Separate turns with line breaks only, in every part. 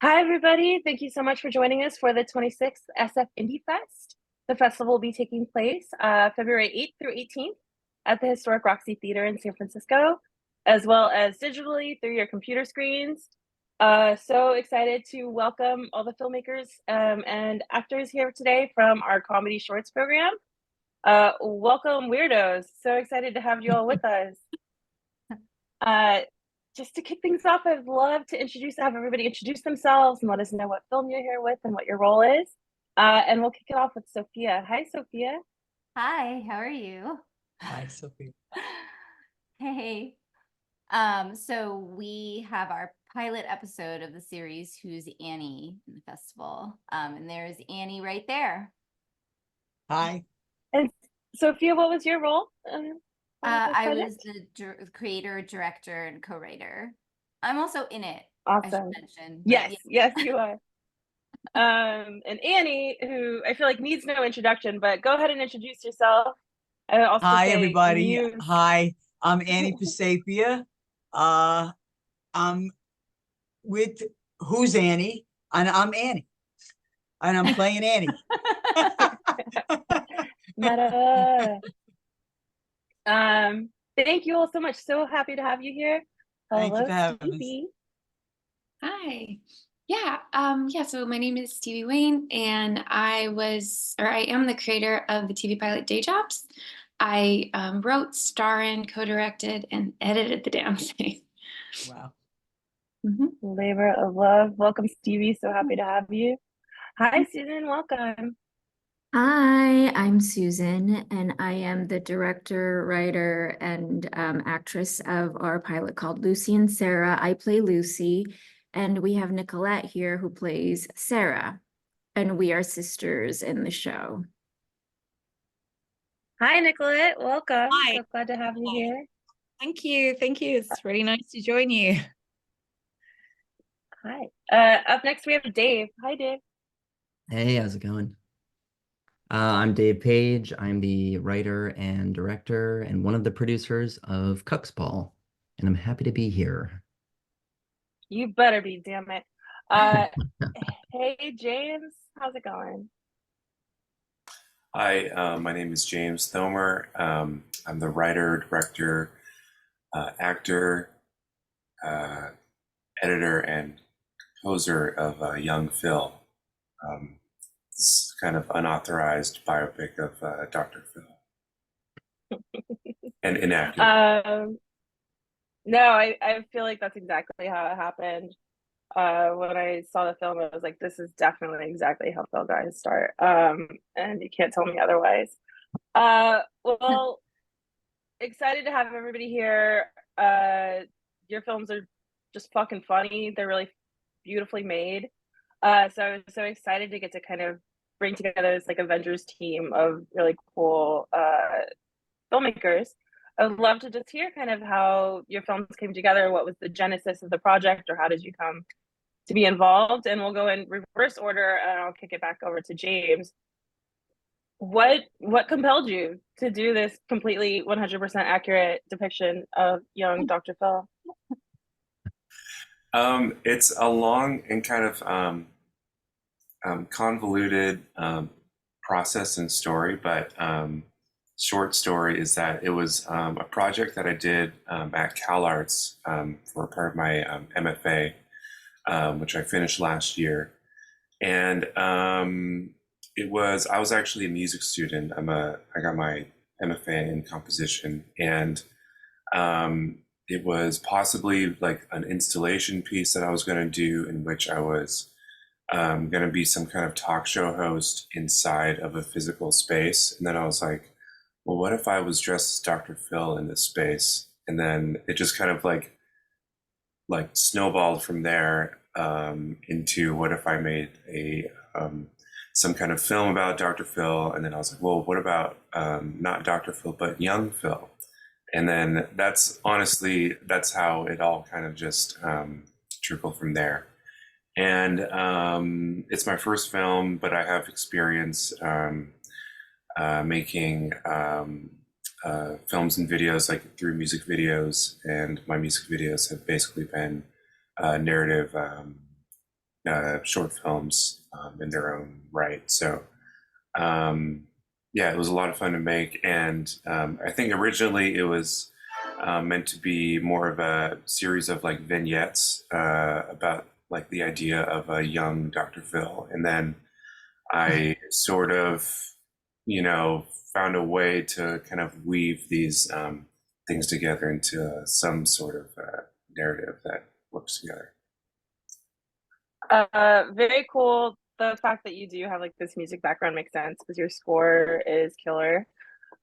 Hi, everybody. Thank you so much for joining us for the 26th SF Indie Fest. The festival will be taking place February 8th through 18th at the Historic Roxy Theater in San Francisco, as well as digitally through your computer screens. So excited to welcome all the filmmakers and actors here today from our comedy shorts program. Welcome, weirdos. So excited to have you all with us. Uh, just to kick things off, I'd love to have everybody introduce themselves and let us know what film you're here with and what your role is. And we'll kick it off with Sophia. Hi, Sophia.
Hi, how are you?
Hi, Sophie.
Hey. So we have our pilot episode of the series Who's Annie in the festival. And there's Annie right there.
Hi.
And Sophia, what was your role? On this
I was
project?
the creator, director, and co-writer. I'm also in it, I should
Awesome.
mention. But
Yes, yes, you are. And Annie, who I feel like needs no introduction, but go ahead and introduce yourself. I would also
Hi,
say
everybody.
Muse.
Hi, I'm Annie Pasapia. Uh, I'm with Who's Annie, and I'm Annie, and I'm playing Annie.
Meta. Thank you all so much. So happy to have you here.
Thank you
Hello,
for having us.
Stevie.
Hi. So my name is Stevie Wayne, and I am the creator of the TV pilot Day Jobs. I wrote, starred in, co-directed, and edited the damn thing.
Wow.
Labor of love. Welcome, Stevie. So happy to have you. Hi, Susan. Welcome.
Hi, I'm Susan, and I am the director, writer, and actress of our pilot called Lucy and Sarah. I play Lucy, and we have Nicolette here who plays Sarah, and we are sisters in the show.
Hi, Nicolette. Welcome.
Hi.
So glad to have you here.
Thank you. Thank you. It's really nice to join you.
Hi. Up next, we have Dave. Hi, Dave.
Hey, how's it going? I'm Dave Page. I'm the writer and director and one of the producers of Cuxball, and I'm happy to be here.
You better be, damn it. Uh, hey, James. How's it going?
Hi, my name is James Thomer. I'm the writer, director, actor, editor, and composer of Young Phil. It's kind of unauthorized biopic of Dr. Phil. And inaccurate.
No, I feel like that's exactly how it happened. When I saw the film, I was like, this is definitely exactly how Phil got his start. And you can't tell me otherwise. Well, excited to have everybody here. Your films are just fucking funny. They're really beautifully made. So I was so excited to get to kind of bring together this like Avengers team of really cool filmmakers. I would love to just hear kind of how your films came together. What was the genesis of the project, or how did you come to be involved? And we'll go in reverse order, and I'll kick it back over to James. What compelled you to do this completely 100% accurate depiction of young Dr. Phil?
It's a long and kind of convoluted process and story, but short story is that it was a project that I did at CalArts for part of my MFA, which I finished last year. And I was actually a music student. I got my MFA in composition, and it was possibly like an installation piece that I was going to do, in which I was going to be some kind of talk show host inside of a physical space. And then I was like, well, what if I was dressed as Dr. Phil in this space? And then it just kind of like snowballed from there into what if I made a some kind of film about Dr. Phil. And then I was like, well, what about not Dr. Phil, but young Phil? And then that's how it all kind of just trickled from there. And it's my first film, but I have experience making films and videos, like through music videos, and my music videos have basically been narrative short films in their own right. So yeah, it was a lot of fun to make, and I think originally it was meant to be more of a series of like vignettes about like the idea of a young Dr. Phil, and then I sort of, found a way to kind of weave these things together into some sort of narrative that works together.
Very cool. The fact that you do have like this music background makes sense because your score is killer.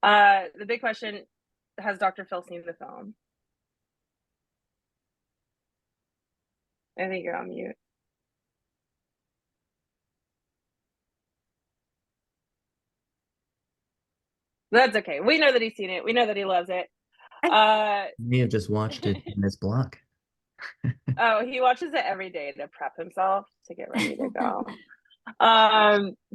The big question, has Dr. Phil seen the film? I think you're on mute. That's okay. We know that he's seen it. We know that he loves it.
May have just watched it in this block.
Oh, he watches it every day to prep himself to get ready to go.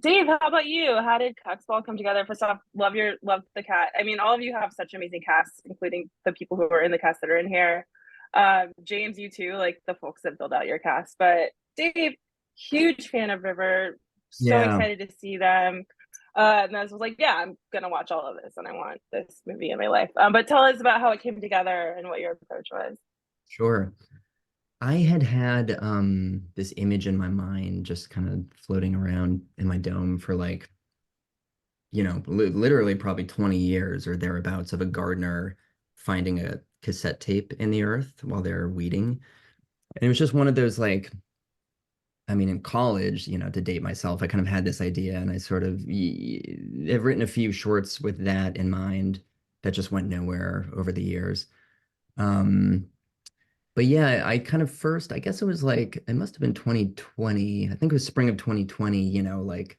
Dave, how about you? How did Cuxball come together? First off, love the cat. I mean, all of you have such amazing casts, including the people who are in the cast that are in here. James, you too, like the folks that build out your cast. But Dave, huge fan of River, so
Yeah.
excited to see them. And I was like, yeah, I'm gonna watch all of this, and I want this movie in my life. But tell us about how it came together and what your approach was.
Sure. I had this image in my mind just kind of floating around in my dome for like, literally probably 20 years or thereabouts, of a gardener finding a cassette tape in the earth while they're weeding. And it was just one of those, like, I mean, in college, to date myself, I kind of had this idea, and I sort of have written a few shorts with that in mind that just went nowhere over the years. But yeah, I kind of first, I guess it was like, it must have been 2020. I think it was spring of 2020, like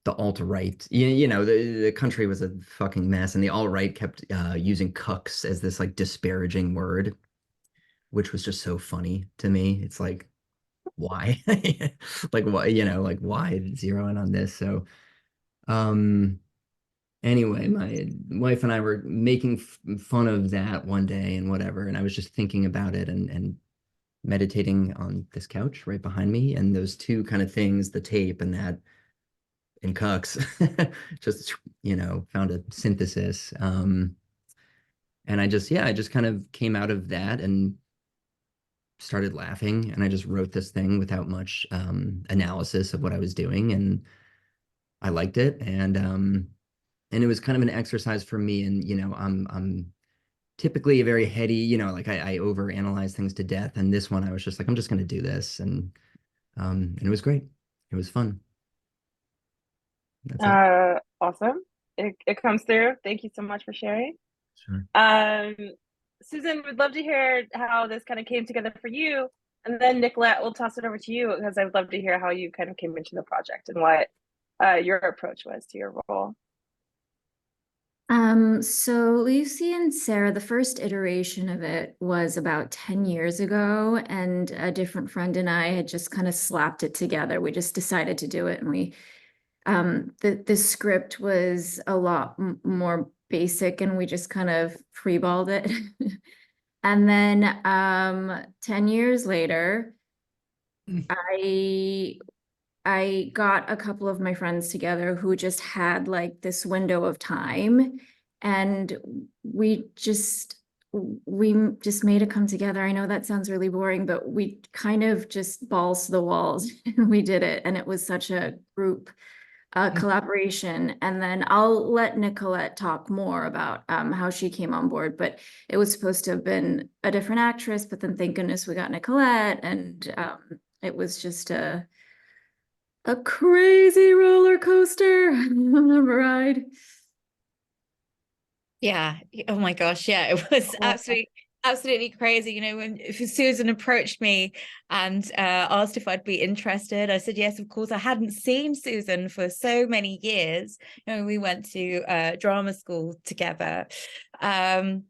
the alt-right, the country was a fucking mess, and the alt-right kept using cucks as this like disparaging word, which was just so funny to me. It's like, why? Like, why, like, why zero in on this? So, anyway, my wife and I were making fun of that one day and whatever, and I was just thinking about it and meditating on this couch right behind me, and those two kind of things, the tape and that, and cucks, just, found a synthesis. And I just kind of came out of that and started laughing, and I just wrote this thing without much analysis of what I was doing, and I liked it, and it was kind of an exercise for me. And I'm typically a very heady, like I overanalyze things to death, and this one I was just like, I'm just going to do this, and it was great. It was fun. That's it.
Awesome. It comes through. Thank you so much for sharing.
Sure.
Susan, would love to hear how this kind of came together for you. And then Nicolette, we'll toss it over to you because I'd love to hear how you kind of came into the project and what your approach was to your role.
So Lucy and Sarah, the first iteration of it was about 10 years ago, and a different friend and I had just kind of slapped it together. We just decided to do it, and we the script was a lot more basic, and we just kind of freeballed it. And then 10 years later, I got a couple of my friends together who just had like this window of time, and we just made it come together. I know that sounds really boring, but we kind of just balls to the walls and we did it. And it was such a group collaboration. And then I'll let Nicolette talk more about how she came on board, but it was supposed to have been a different actress, but then thank goodness we got Nicolette, and it was just a crazy roller coaster ride.
Yeah. Oh my gosh. Yeah. It was absolutely crazy. When Susan approached me and asked if I'd be interested, I said yes, of course. I hadn't seen Susan for so many years. We went to drama school together. And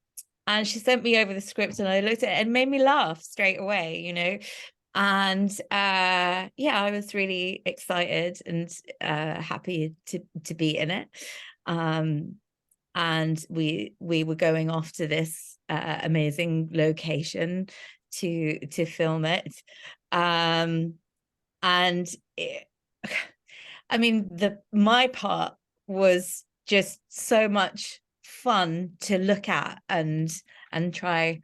she sent me over the script, and I looked at it and made me laugh straight away, And yeah, I was really excited and happy to be in it. And we were going off to this amazing location to film it. And I mean, my part was just so much fun to look at and try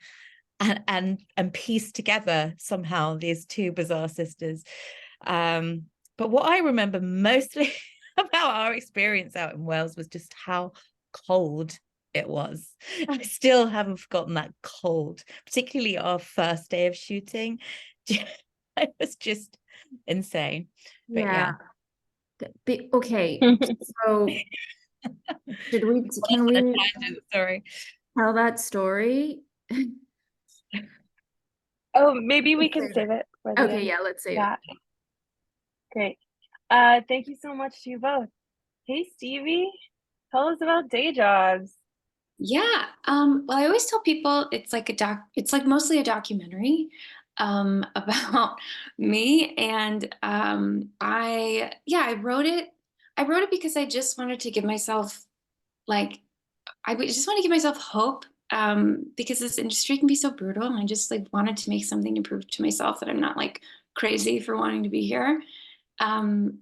and piece together somehow these two bizarre sisters. But what I remember mostly about our experience out in Wales was just how cold it was. I still haven't forgotten that cold, particularly our first day of shooting. It was just insane. But yeah.
Okay, so can we
Sorry.
tell that story?
Oh, maybe we can save it for the
Okay,
end.
yeah, let's say
Yeah. Great. Thank you so much to you both. Hey, Stevie, tell us about Day Jobs.
Yeah. Well, I always tell people it's like it's like mostly a documentary about me. And I wrote it. I wrote it because I just wanted to give myself like just want to give myself hope because this industry can be so brutal. And I just like wanted to make something to prove to myself that I'm not like crazy for wanting to be here. And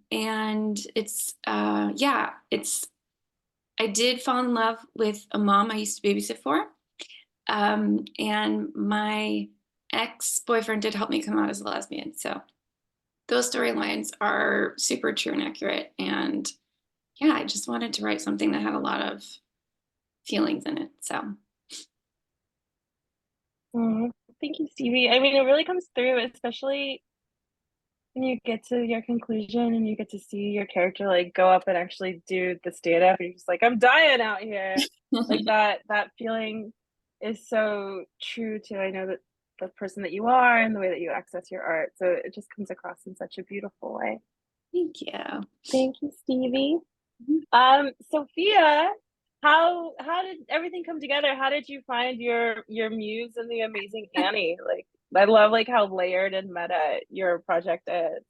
I did fall in love with a mom I used to babysit for. And my ex-boyfriend did help me come out as a lesbian. So those storylines are super true and accurate. And yeah, I just wanted to write something that had a lot of feelings in it. So
Thank you, Stevie. I mean, it really comes through, especially when you get to your conclusion and you get to see your character like go up and actually do the stand-up, and you're just like, I'm dying out here. Like that feeling is so true to, I know, that the person that you are and the way that you access your art. So it just comes across in such a beautiful way.
thank you.
Thank you, Stevie. Sophia, how did everything come together? How did you find your muse in the amazing Annie? Like, I love like how layered and meta your project is.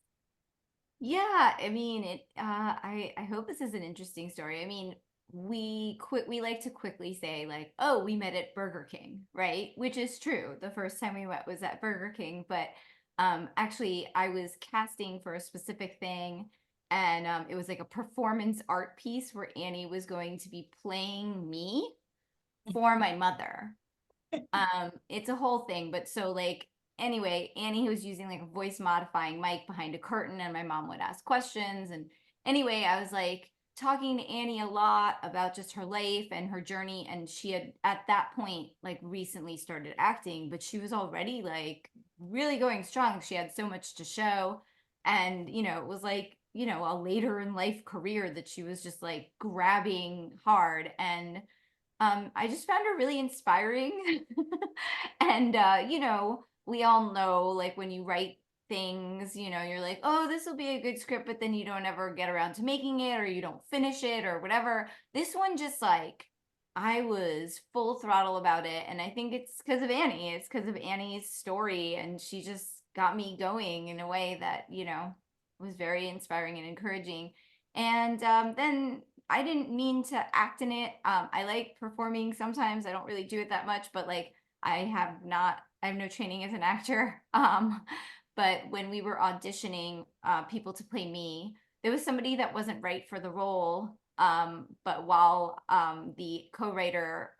Yeah, I mean I hope this is an interesting story. I mean, we like to quickly say like, oh, we met at Burger King, right? Which is true. The first time we met was at Burger King, but actually I was casting for a specific thing, and it was like a performance art piece where Annie was going to be playing me for my mother. It's a whole thing, but so like anyway, Annie was using like a voice modifying mic behind a curtain, and my mom would ask questions. And anyway, I was like talking to Annie a lot about just her life and her journey, and she had at that point like recently started acting, but she was already like really going strong. She had so much to show, and it was like a later in life career that she was just like grabbing hard. And I just found her really inspiring. And we all know like when you write things, you're like, oh, this will be a good script, but then you don't ever get around to making it, or you don't finish it or whatever. This one just like I was full throttle about it. And I think it's because of Annie. It's because of Annie's story. And she just got me going in a way that, was very inspiring and encouraging. And then I didn't mean to act in it. I like performing sometimes. I don't really do it that much, but like I have no training as an actor. But when we were auditioning people to play me, there was somebody that wasn't right for the role. But while the co-writer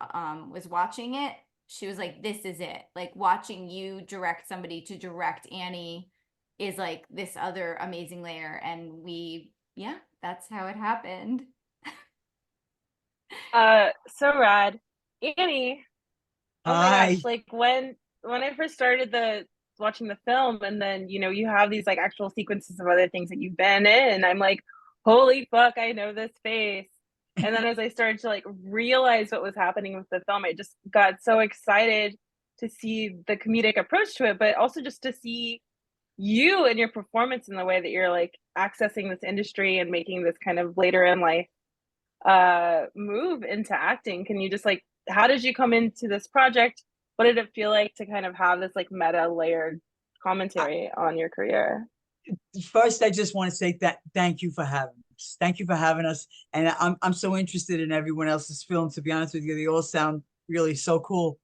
was watching it, she was like, this is it. Like watching you direct somebody to direct Annie is like this other amazing layer. And that's how it happened.
So rad. Annie, oh my
Hi.
gosh, like when I first started watching the film, and then you have these like actual sequences of other things that you've been in, I'm like, holy fuck, I know this face. And then as I started to like realize what was happening with the film, I just got so excited to see the comedic approach to it, but also just to see you and your performance in the way that you're like accessing this industry and making this kind of later in life move into acting. Can you just like, how did you come into this project? What did it feel like to kind of have this like meta layered commentary on your career?
First, I just want to say that thank you for having us. Thank you for having us. And I'm so interested in everyone else's film. To be honest with you, they all sound really so cool.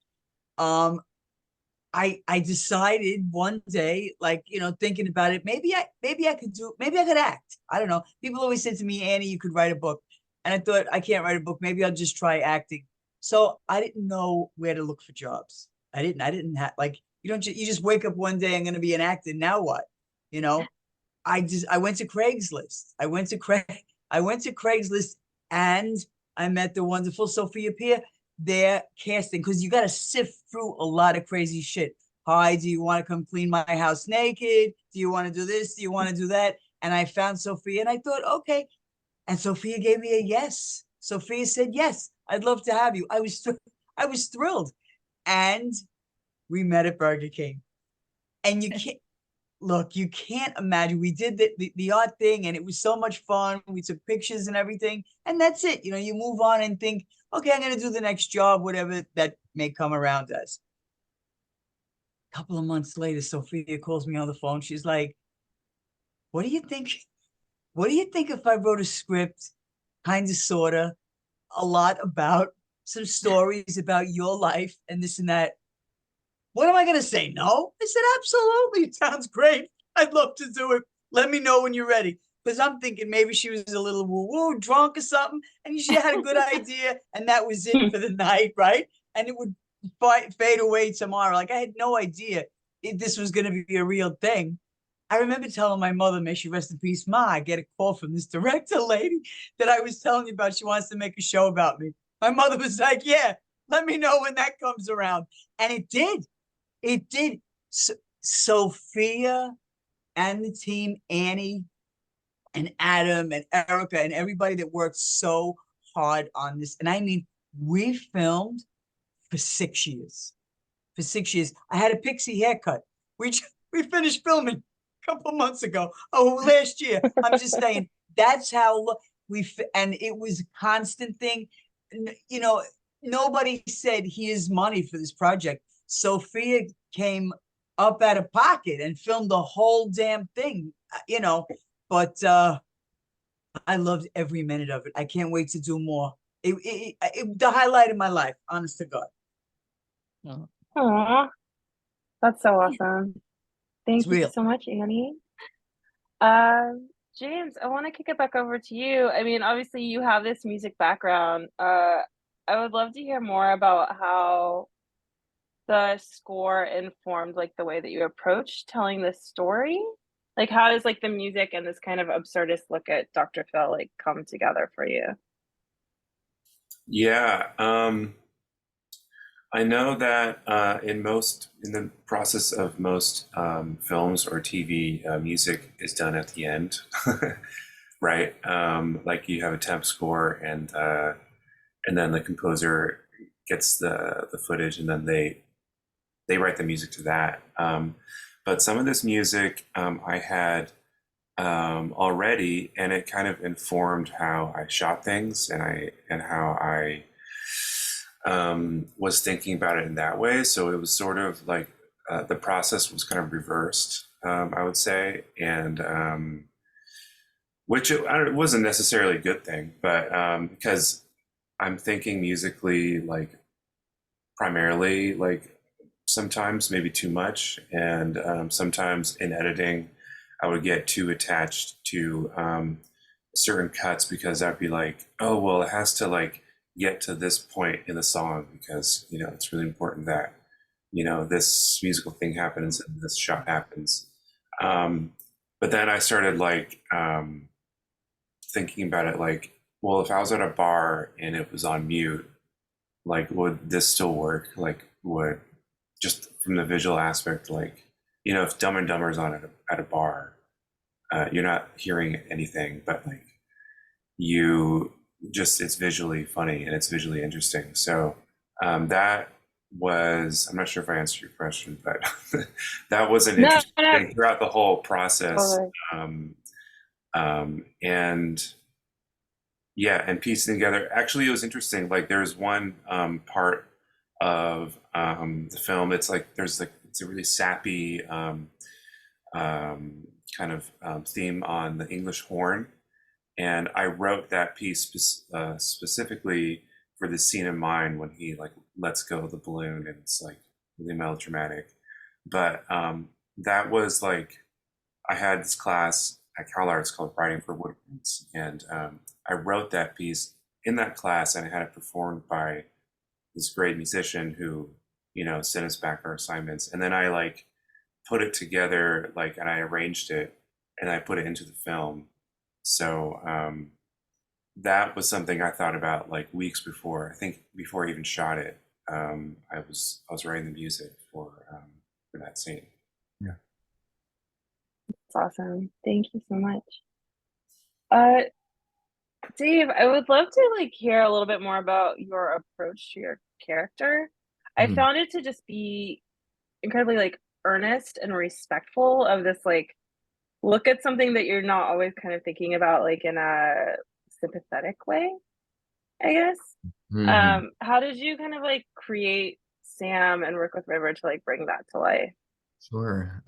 I decided one day, like, thinking about it, maybe I could act. I don't know. People always said to me, Annie, you could write a book. And I thought, I can't write a book. Maybe I'll just try acting. So I didn't know where to look for jobs. I didn't have, like, you just wake up one day, I'm going to be an actor. Now what? You know, I went to Craigslist. I went to Craigslist and I met the wonderful Sophia Peer. Their casting, because you got to sift through a lot of crazy shit. Hi, do you want to come clean my house naked? Do you want to do this? Do you want to do that? And I found Sophia and I thought, okay. And Sophia gave me a yes. Sophia said, yes, I'd love to have you. I was thrilled. And we met at Burger King. And you can't imagine. We did the art thing and it was so much fun. We took pictures and everything. And that's it. You move on and think, okay, I'm going to do the next job, whatever that may come around us. A couple of months later, Sophia calls me on the phone. She's like, what do you think? What do you think if I wrote a script, kind of, sort of, a lot about some stories about your life and this and that? What am I going to say? No? I said, absolutely. It sounds great. I'd love to do it. Let me know when you're ready. Because I'm thinking maybe she was a little woo-woo, drunk or something, and she had a good idea, and that was it for the night, right? And it would fade away tomorrow. Like, I had no idea if this was going to be a real thing. I remember telling my mother, may she rest in peace, Ma, I get a call from this director lady that I was telling you about. She wants to make a show about me. My mother was like, yeah, let me know when that comes around. And it did. It did. Sophia and the team, Annie and Adam and Erica and everybody that worked so hard on this. And I mean, we filmed for 6 years. For 6 years. I had a pixie haircut. We finished filming a couple months ago. Oh, last year. I'm just saying, that's how and it was a constant thing. Nobody said, here's money for this project. Sophia came up out of pocket and filmed the whole damn thing, but I loved every minute of it. I can't wait to do more. The highlight of my life, honest to God.
Aww, that's so awesome. Thank you
real.
so much, Annie. James, I want to kick it back over to you. I mean, obviously you have this music background. I would love to hear more about how the score informed like the way that you approach telling this story. Like, how does like the music and this kind of absurdist look at Dr. Phil like come together for you?
Yeah, I know that in the process of most films or TV, music is done at the end, right? Like you have a temp score, and then the composer gets the footage, and then they write the music to that. But some of this music I had already, and it kind of informed how I shot things and how I was thinking about it in that way. So it was sort of like the process was kind of reversed, I would say, and which it wasn't necessarily a good thing, but because I'm thinking musically, like primarily, like sometimes maybe too much, and sometimes in editing I would get too attached to certain cuts because I'd be like, oh well, it has to like get to this point in the song because it's really important that this musical thing happens and this shot happens. But then I started like thinking about it like, well, if I was at a bar and it was on mute, like would this still work? Like would, just from the visual aspect, like if Dumb and Dumber's on at a bar, you're not hearing anything, but like it's visually funny and it's visually interesting. So that was, I'm not sure if I answered your question, but that was an interesting thing throughout the whole process. And yeah, and piecing together, actually it was interesting. Like there's one part of the film, it's like it's a really sappy kind of theme on the English horn, and I wrote that piece specifically for the scene in mind when he like lets go of the balloon and it's like really melodramatic. But that was like, I had this class at CalArts called Writing for Woodwinds, and I wrote that piece in that class, and I had it performed by this great musician who, you know, sent us back our assignments, and then I like put it together, like, and I arranged it, and I put it into the film. So that was something I thought about like weeks before. I think before I even shot it, I was writing the music for that scene. Yeah.
It's awesome. Thank you so much. Dave, I would love to like hear a little bit more about your approach to your character. I
Mhm.
found it to just be incredibly like earnest and respectful of this like look at something that you're not always kind of thinking about like in a sympathetic way, I guess.
Mhm.
How did you kind of like create Sam and work with River to like bring that to life?
Sure.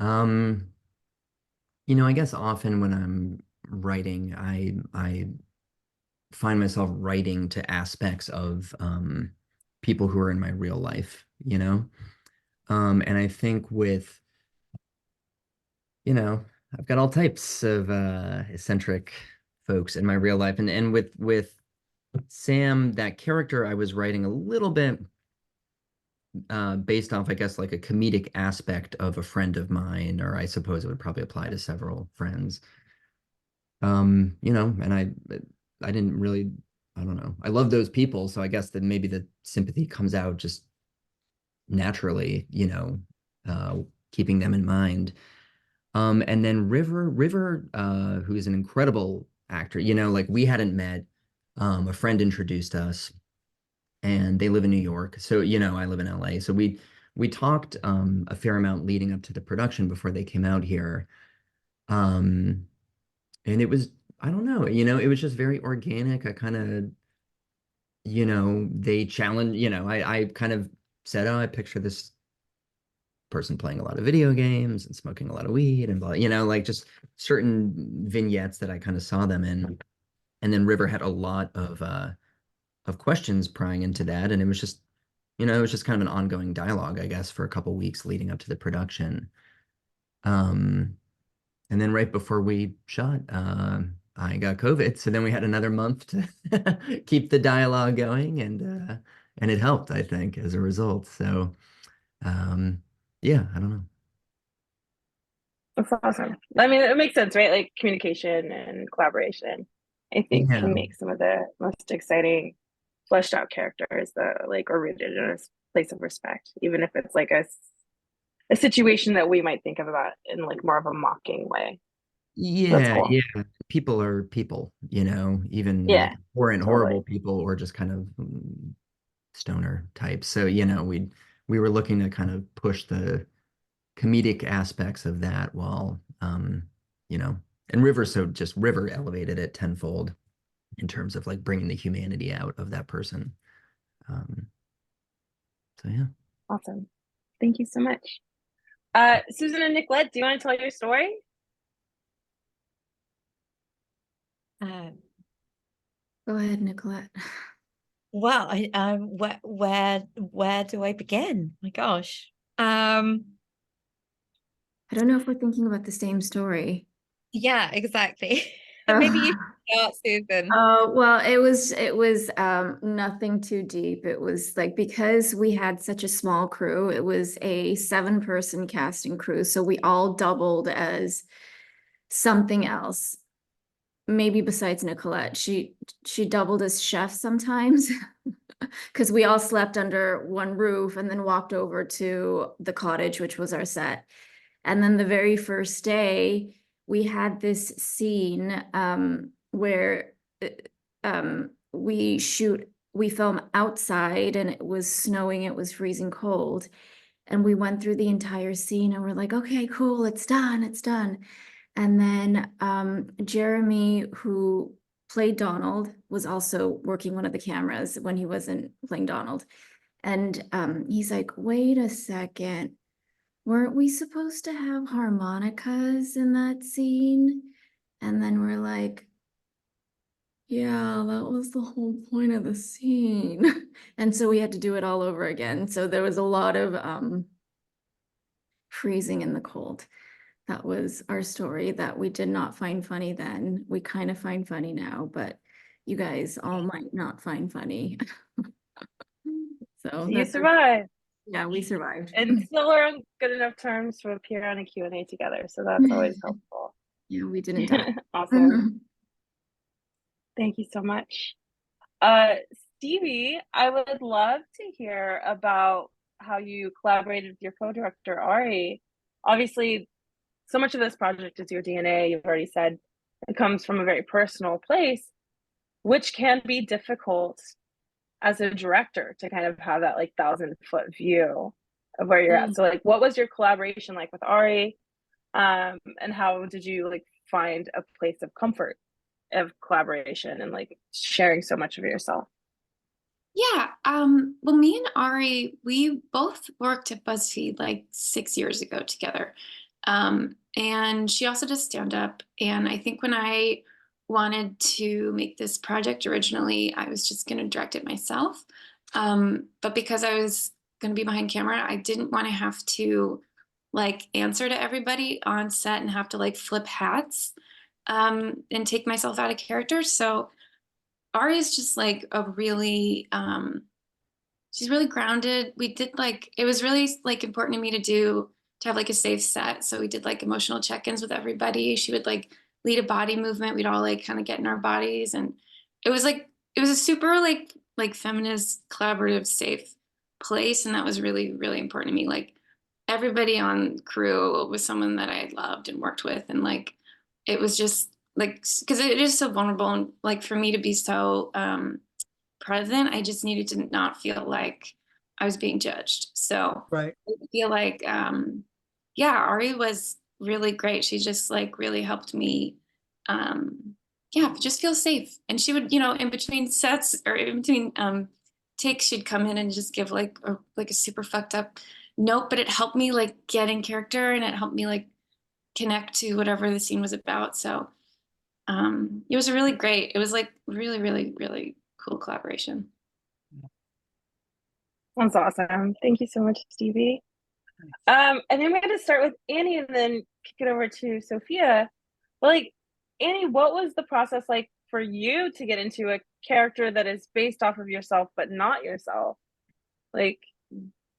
I guess often when I'm writing, I find myself writing to aspects of people who are in my real life, you know? And I think with, you know, I've got all types of eccentric folks in my real life. And with Sam, that character I was writing a little bit based off, I guess, like a comedic aspect of a friend of mine, or I suppose it would probably apply to several friends. And I didn't really, I don't know. I love those people, so I guess that maybe the sympathy comes out just naturally, uh, keeping them in mind. And then River, who's an incredible actor, like we hadn't met. A friend introduced us, and they live in New York. So, I live in LA. So we talked a fair amount leading up to the production before they came out here. Um, and it was, I don't know, it was just very organic. I kind of, they challenge, I kind of said, oh, I picture this person playing a lot of video games and smoking a lot of weed and blah, like just certain vignettes that I kind of saw them in. And then River had a lot of questions prying into that. And it was just kind of an ongoing dialogue, I guess, for a couple weeks leading up to the production. Um, and then right before we shot, I got COVID. So then we had another month to keep the dialogue going, and it helped, I think, as a result. So yeah, I don't know.
That's awesome. I mean, it makes sense, right? Like communication and collaboration, I think,
Yeah.
can make some of the most exciting, fleshed out characters that like are rooted in a place of respect, even if it's like a situation that we might think of about in like more of a mocking way. That's
Yeah,
cool.
yeah. People are people, even
Yeah,
like horrible
totally.
people or just kind of stoner types. So, we were looking to kind of push the comedic aspects of that while you know, and River elevated it tenfold in terms of like bringing the humanity out of that person. Um, so yeah.
Awesome. Thank you so much. Susan and Nicolette, do you want to tell your story?
Um,
Go ahead, Nicolette.
well, where do I begin? My gosh. Um,
I don't know if we're thinking about the same story.
yeah, exactly.
Oh.
Maybe you should start, Susan.
Oh, well, it was nothing too deep. It was like because we had such a small crew, it was a 7-person casting crew. So we all doubled as something else. Maybe besides Nicolette. She doubled as chef sometimes because we all slept under one roof and then walked over to the cottage, which was our set. And then the very first day, we had this scene where we film outside and it was snowing, it was freezing cold. And we went through the entire scene and we're like, okay, cool, it's done, it's done. And then Jeremy, who played Donald, was also working one of the cameras when he wasn't playing Donald. And he's like, wait a second, weren't we supposed to have harmonicas in that scene? And then we're like, yeah, that was the whole point of the scene. And so we had to do it all over again. So there was a lot of freezing in the cold. That was our story that we did not find funny then. We kind of find funny now, but you guys all might not find funny. So
You
that's
survived
yeah, we survived.
and still are on good enough terms to appear on a Q&A together. So that's always helpful.
Yeah, we didn't die.
Awesome. Thank you so much. Stevie, I would love to hear about how you collaborated with your co-director, Ari. Obviously, so much of this project is your DNA. You've already said it comes from a very personal place, which can be difficult as a director to kind of have that like 1,000-foot view of where you're at. So like, what was your collaboration like with Ari? And how did you like find a place of comfort of collaboration and like sharing so much of yourself?
Yeah, well, me and Ari, we both worked at BuzzFeed like 6 years ago together. And she also does stand up. And I think when I wanted to make this project originally, I was just going to direct it myself. But because I was going to be behind camera, I didn't want to have to like answer to everybody on set and have to like flip hats and take myself out of character. So Ari is just like a really she's really grounded. We did like it was really like important to me to have like a safe set. So we did like emotional check-ins with everybody. She would like lead a body movement. We'd all like kind of get in our bodies, and it was a super like feminist, collaborative, safe place, and that was really, really important to me. Like everybody on crew was someone that I loved and worked with, and like it was just like because it is so vulnerable, and like for me to be so present, I just needed to not feel like I was being judged. So
Right.
I feel like yeah, Ari was really great. She just like really helped me yeah, just feel safe. And she would, in between sets or in between takes, she'd come in and just give like a super fucked up note, but it helped me like get in character, and it helped me like connect to whatever the scene was about. So it was it was like really, really, really cool collaboration.
That's awesome. Thank you so much, Stevie. And then we're going to start with Annie and then kick it over to Sophia. But like, Annie, what was the process like for you to get into a character that is based off of yourself but not yourself? Like,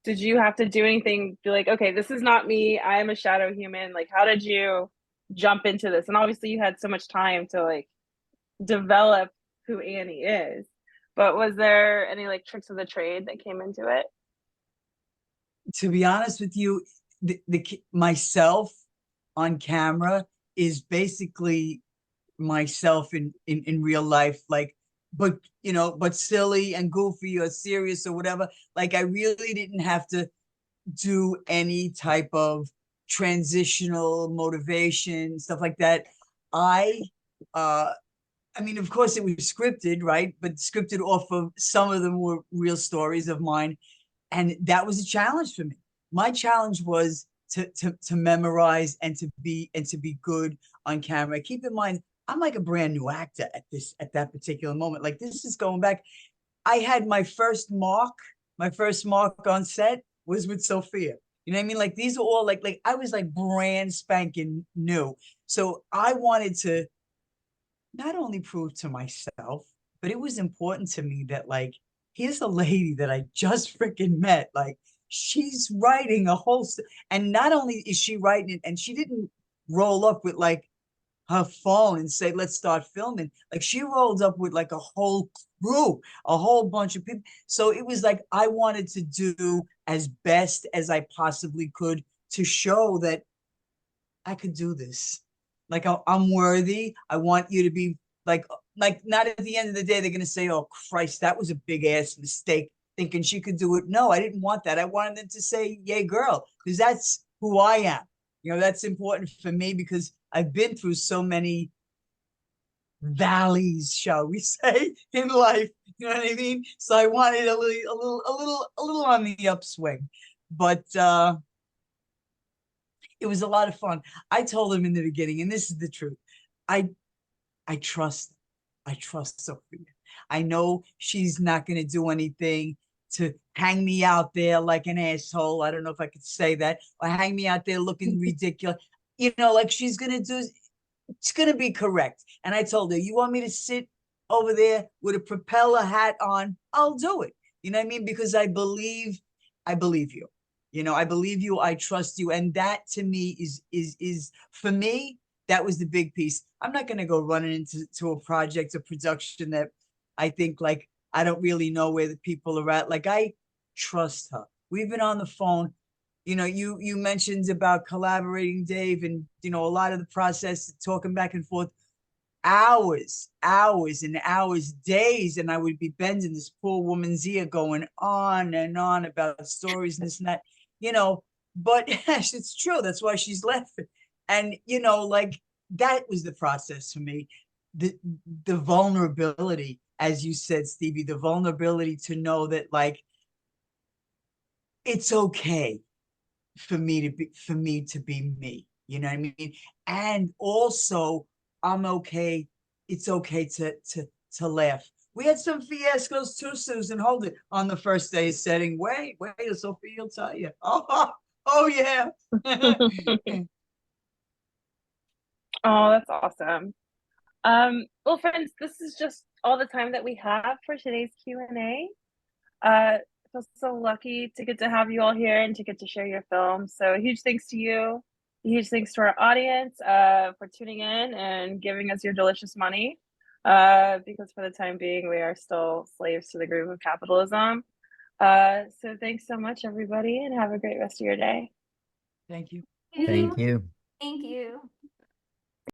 did you have to do anything? Be like, okay, this is not me. I am a shadow human. Like, how did you jump into this? And obviously, you had so much time to like develop who Annie is. But was there any like tricks of the trade that came into it?
To be honest with you, myself on camera is basically myself in real life, like, but but silly and goofy or serious or whatever. Like I really didn't have to do any type of transitional motivation, stuff like that. I mean, of course it was scripted, right? But scripted off of some of them were real stories of mine. And that was a challenge for me. My challenge was to memorize and to be good on camera. Keep in mind, I'm like a brand new actor at that particular moment. Like this is going back. I had my first mark on set was with Sophia. You know what I mean? Like these are all like I was like brand spanking new. So I wanted to not only prove to myself, but it was important to me that like here's a lady that I just freaking met. Like she's writing a whole and not only is she writing it, and she didn't roll up with like her phone and say, let's start filming. Like she rolled up with like a whole crew, a whole bunch of people. So it was like I wanted to do as best as I possibly could to show that I could do this. Like I'm worthy. I want you to be like not at the end of the day, they're going to say, oh Christ, that was a big ass mistake thinking she could do it. No, I didn't want that. I wanted them to say, yay girl, because that's who I am. That's important for me because I've been through so many valleys, shall we say, in life. You know what I mean? So I wanted a little on the upswing, but it was a lot of fun. I told him in the beginning, and this is the truth. I trust Sophia. I know she's not going to do anything to hang me out there like an asshole. I don't know if I could say that, or hang me out there looking ridiculous. You know, like she's gonna be correct. And I told her, you want me to sit over there with a propeller hat on? I'll do it. You know what I mean? Because I believe you. You know, I believe you, I trust you. And that to me is for me, that was the big piece. I'm not gonna go running into a project or production that I think like I don't really know where the people are at. Like I trust her. We've been on the phone. You know, you mentioned about collaborating, Dave, and you know, a lot of the process, talking back and forth, hours and hours, days, and I would be bending this poor woman's ear, going on and on about stories and this and that, you know. But yes, it's true. That's why she's laughing. And you know, like that was the process for me. The vulnerability, as you said, Stevie, the vulnerability to know that like it's okay for me to be me. You know what I mean? And also I'm okay. It's okay to laugh. We had some fiascos too, Susan. Hold it. On the first day of setting. Wait, Sophia will tell you. Oh yeah.
Oh, that's awesome. Well, friends, this is just all the time that we have for today's Q&A. I feel so lucky to get to have you all here and to get to share your film. So a huge thanks to you. A huge thanks to our audience for tuning in and giving us your delicious money. Because for the time being, we are still slaves to the groove of capitalism. So thanks so much, everybody, and have a great rest of your day.
Thank you.
Thank you.
Thank you.